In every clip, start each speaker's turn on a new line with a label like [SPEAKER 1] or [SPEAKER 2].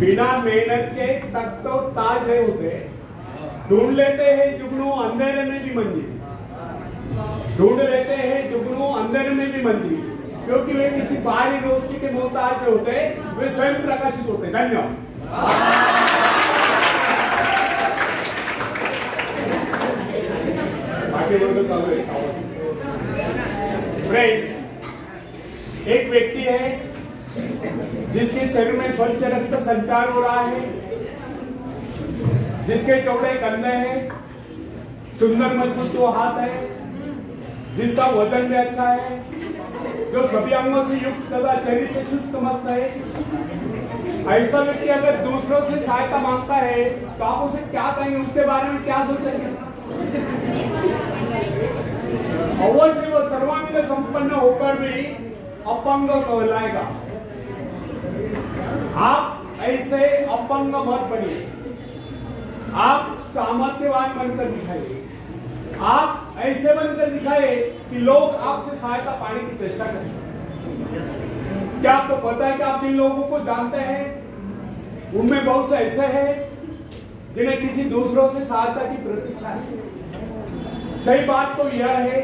[SPEAKER 1] बिना मेहनत के तक तो ताज नहीं होते। ढूंढ लेते हैं जुगनू अंधेरे में भी मंजिल, ढूंढ लेते हैं जुगनू अंधेरे में भी मंजिल, क्योंकि वे किसी बाहरी रोशनी के मोहताज नहीं होते, वे स्वयं प्रकाशित होते। धन्यवाद। फ्रेंड्स, एक व्यक्ति है जिसके शरीर में स्वच्छ रक्त संचार हो रहा है, जिसके चौड़े कंधे हैं, सुंदर मजबूत दो हाथ है, जिसका वजन भी अच्छा है, जो सभी अंगों से युक्त तथा शरीर से चुस्त मस्त है। ऐसा व्यक्ति अगर दूसरों से सहायता मांगता है तो आप उसे क्या कहेंगे, उसके बारे में क्या सोचेंगे? अवश्य वो सर्वांग संपन्न होकर भी अपंग कहलाएगा। आप ऐसे अपंग मत बनिए, आप सामर्थ्यवान बनकर दिखाइए। आप ऐसे बनकर दिखाए कि लोग आपसे सहायता पाने की चेष्टा करें। क्या आपको पता है कि आप जिन लोगों को जानते हैं उनमें बहुत से ऐसे हैं जिन्हें किसी दूसरों से सहायता की प्रतीक्षा है। सही बात तो यह है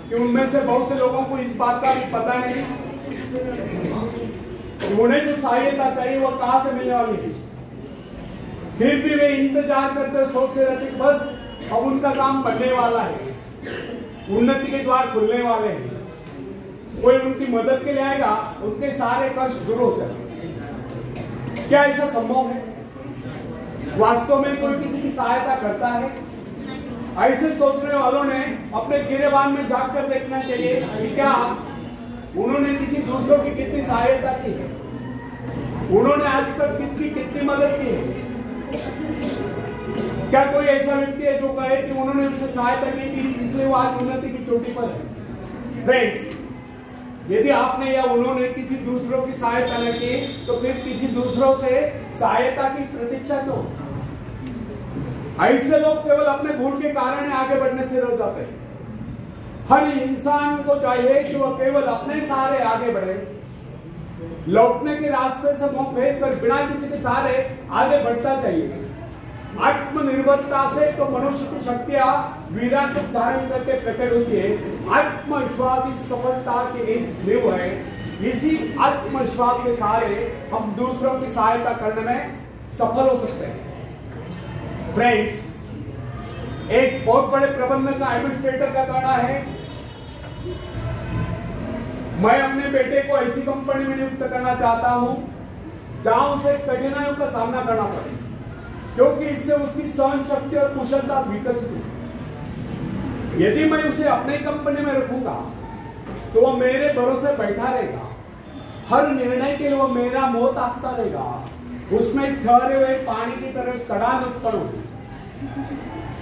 [SPEAKER 1] कि उनमें से बहुत से लोगों को इस बात का भी पता नहीं उन्हें जो सहायता चाहिए वो कहां से मिलने वाली है। फिर भी वे इंतजार करते सोचते रहते बस अब उनका काम बनने वाला है, उन्नति के द्वार खुलने वाले हैं, कोई उनकी मदद के लिए आएगा, उनके सारे कष्ट दूर हो जाएंगे। क्या ऐसा संभव है? वास्तव में कोई किसी की सहायता करता है? ऐसे सोचने वालों ने अपने गिरेबान में झांक कर देखना चाहिए कि क्या उन्होंने किसी दूसरों की कितनी सहायता की है, उन्होंने आज तक किसकी कितनी मदद की है। क्या कोई ऐसा व्यक्ति है जो कहे कि उन्होंने उनसे सहायता की थी इसलिए वो आज उन्नति की चोटी पर है? फ्रेंड्स, यदि आपने या उन्होंने किसी दूसरों की सहायता न की तो फिर किसी दूसरों से सहायता की प्रतीक्षा क्यों? ऐसे लोग केवल अपने भूल के कारण आगे बढ़ने से रोक जाते हैं। हर इंसान को चाहिए कि वह केवल अपने सहारे आगे बढ़े, लौटने के रास्ते से मुंह फेर कर बिना किसी के सहारे आगे बढ़ता चाहिए। आत्मनिर्भरता से तो मनुष्य की शक्तियां विराट रूप धारण करके प्रकट होती है। आत्मविश्वास ही सफलता की नींव है। इसी आत्मविश्वास के सहारे हम दूसरों की सहायता करने में सफल हो सकते हैं। फ्रेंड्स, एक बहुत बड़े प्रबंधक का एडमिनिस्ट्रेटर का कहना है मैं अपने बेटे को ऐसी कंपनी में नियुक्त करना चाहता हूं जहां उसे कठिनाइयों का सामना करना पड़े, क्योंकि इससे उसकी सहन शक्ति और कुशलता विकसित होगी। यदि मैं उसे अपने कंपनी में रखूंगा तो वह मेरे भरोसे बैठा रहेगा, हर निर्णय के लिए वह मेरा मोह ताकता रहेगा, उसमें ठहरे हुए पानी की तरह सड़ान उत्पन्न होगी।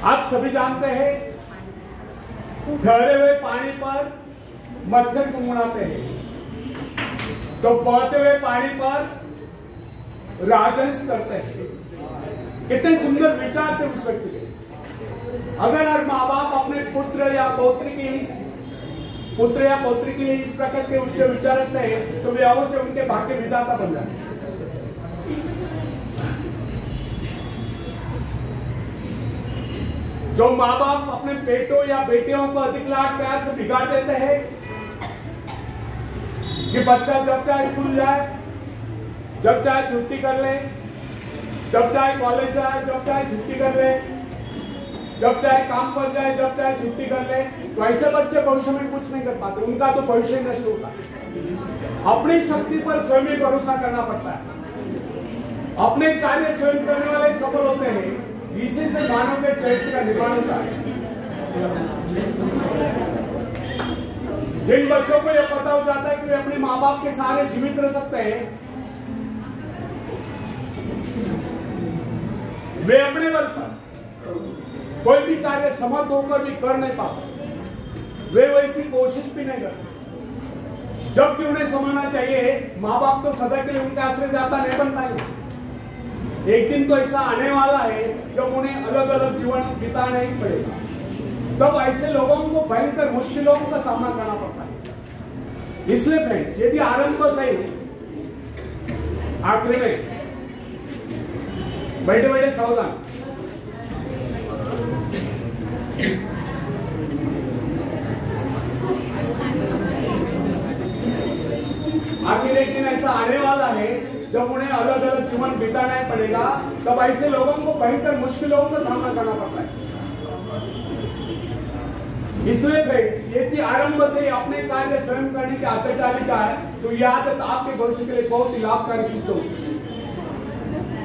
[SPEAKER 1] आप सभी जानते हैं ठहरे हुए पानी पर मच्छर गुनगुनाते हैं, तो बहते हुए पानी पर राजहंस करते हैं। कितने सुंदर विचार थे उस व्यक्ति के। अगर हर माँ बाप अपने पुत्र या पौत्री के लिए इस प्रकार के उच्च विचार रखते हैं तो वे अवश्य उनके भाग्य विधाता बन जाते हैं। जो माँ बाप अपने बेटों या बेटियों को अधिक लाड प्यार से बिगाड़ देते हैं कि बच्चा जब चाहे स्कूल जाए, जब चाहे छुट्टी कर ले, जब चाहे कॉलेज जाए, जब चाहे छुट्टी कर ले, जब चाहे काम पर जाए, जब चाहे छुट्टी कर ले, तो ऐसे बच्चे भविष्य में कुछ नहीं कर पाते, उनका तो भविष्य नष्ट होता है। अपनी शक्ति पर स्वयं ही भरोसा करना पड़ता है। अपने कार्य स्वयं करने वाले सफल होते हैं। इसी से मानव के चरित्र का निर्माण होता है। जिन बच्चों को यह पता हो जाता है कि वे अपने माँ बाप के सहारे जीवित रह सकते हैं, वे अपने बल पर कोई भी कार्य समर्थ होकर भी कर नहीं पाते, वे वैसी कोशिश भी नहीं करते। जबकि उन्हें समझना चाहिए माँ बाप तो सदा के लिए उनके आश्रयदाता नहीं बन पाएंगे। एक दिन तो ऐसा आने वाला है जब उन्हें अलग अलग जीवन बिताना ही पड़ेगा। तब ऐसे लोगों को भयंकर मुश्किलों का सामना करना पड़ता है। इसलिए फ्रेंड्स, यदि आरंभ से आखिर में बैठे बैठे सावधान। आगे लेकिन ऐसा आने वाला है जब उन्हें अलग अलग जीवन बिताना पड़ेगा, तब ऐसे लोगों को भयंकर मुश्किलों का सामना करना पड़ता है। इसलिए यदि आरंभ से अपने कार्य स्वयं करने की आदत डाली जाए तो यह आदत आपके भविष्य के लिए बहुत ही लाभकारी सिद्ध होगी।